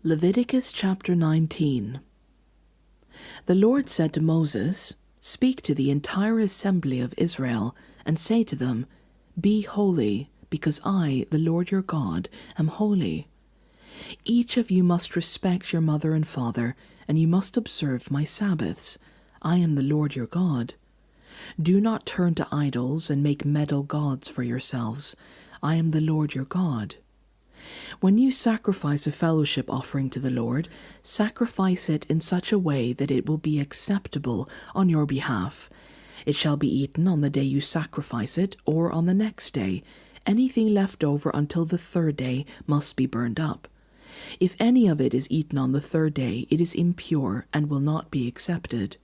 Leviticus chapter 19. The Lord said to Moses, "Speak to the entire assembly of Israel, and say to them, 'Be holy, because I, the Lord your God, am holy. Each of you must respect your mother and father, and you must observe my Sabbaths. I am the Lord your God. Do not turn to idols and make metal gods for yourselves. I am the Lord your God. When you sacrifice a fellowship offering to the Lord, sacrifice it in such a way that it will be acceptable on your behalf. It shall be eaten on the day you sacrifice it, or on the next day. Anything left over until the third day must be burned up. If any of it is eaten on the third day, it is impure and will not be accepted.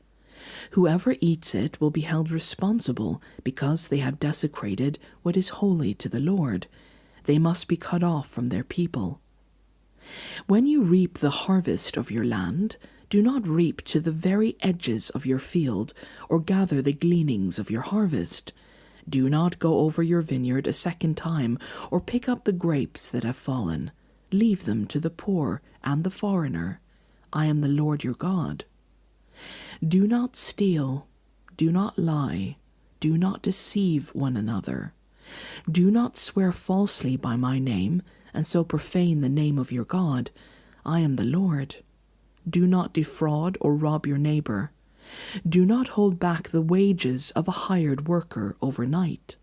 Whoever eats it will be held responsible because they have desecrated what is holy to the Lord. They must be cut off from their people. When you reap the harvest of your land, do not reap to the very edges of your field or gather the gleanings of your harvest. Do not go over your vineyard a second time or pick up the grapes that have fallen. Leave them to the poor and the foreigner. I am the Lord your God. Do not steal. Do not lie. Do not deceive one another. Do not swear falsely by my name, and so profane the name of your God. I am the Lord. Do not defraud or rob your neighbor. Do not hold back the wages of a hired worker overnight.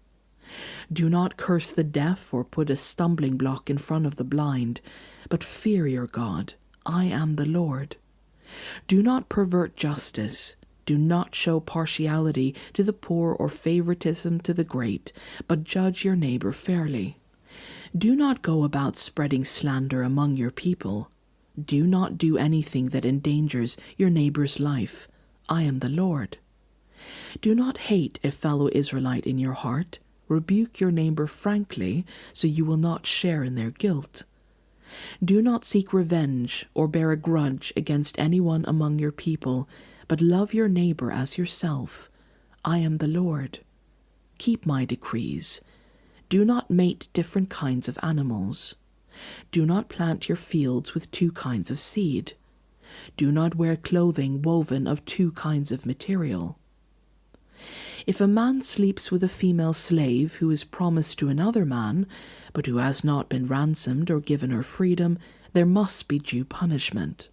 Do not curse the deaf or put a stumbling block in front of the blind, but fear your God. I am the Lord. Do not pervert justice. Do not show partiality to the poor or favoritism to the great, but judge your neighbor fairly. Do not go about spreading slander among your people. Do not do anything that endangers your neighbor's life. I am the Lord. Do not hate a fellow Israelite in your heart. Rebuke your neighbor frankly, so you will not share in their guilt. Do not seek revenge or bear a grudge against anyone among your people, but love your neighbor as yourself. I am the Lord. Keep my decrees. Do not mate different kinds of animals. Do not plant your fields with two kinds of seed. Do not wear clothing woven of two kinds of material. If a man sleeps with a female slave who is promised to another man, but who has not been ransomed or given her freedom, there must be due punishment.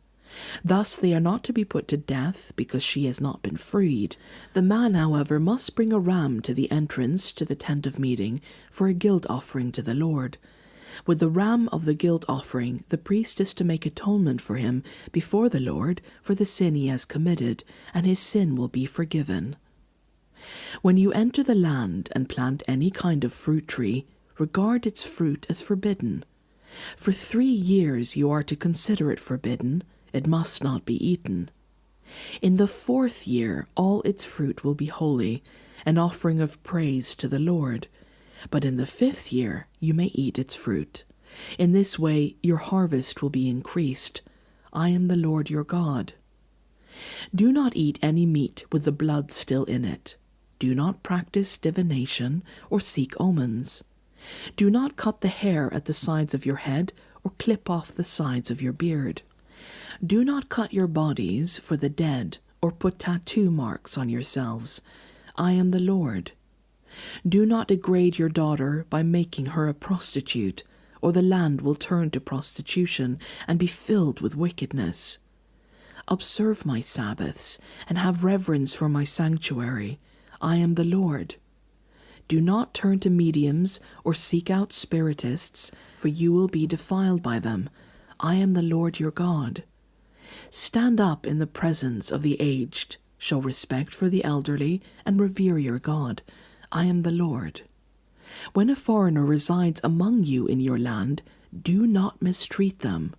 Thus they are not to be put to death because she has not been freed. The man, however, must bring a ram to the entrance to the tent of meeting for a guilt offering to the Lord. With the ram of the guilt offering, the priest is to make atonement for him before the Lord for the sin he has committed, and his sin will be forgiven. When you enter the land and plant any kind of fruit tree, regard its fruit as forbidden. For 3 years you are to consider it forbidden. It must not be eaten. In the 4th year all its fruit will be holy, an offering of praise to the Lord. But in the 5th year you may eat its fruit. In this way your harvest will be increased. I am the Lord your God. Do not eat any meat with the blood still in it. Do not practice divination or seek omens. Do not cut the hair at the sides of your head or clip off the sides of your beard. Do not cut your bodies for the dead or put tattoo marks on yourselves. I am the Lord. Do not degrade your daughter by making her a prostitute, or the land will turn to prostitution and be filled with wickedness. Observe my Sabbaths and have reverence for my sanctuary. I am the Lord. Do not turn to mediums or seek out spiritists, for you will be defiled by them. I am the Lord your God. Stand up in the presence of the aged, show respect for the elderly, and revere your God. I am the Lord. When a foreigner resides among you in your land, do not mistreat them.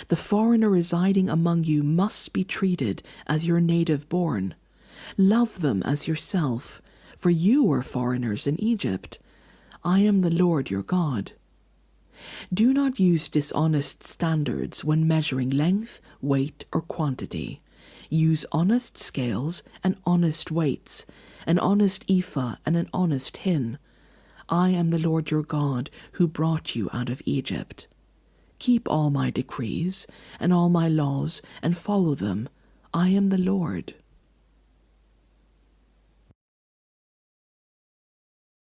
The foreigner residing among you must be treated as your native born. Love them as yourself, for you were foreigners in Egypt. I am the Lord your God. Do not use dishonest standards when measuring length, weight, or quantity. Use honest scales and honest weights, an honest ephah and an honest hin. I am the Lord your God who brought you out of Egypt. Keep all my decrees and all my laws, and follow them. I am the Lord.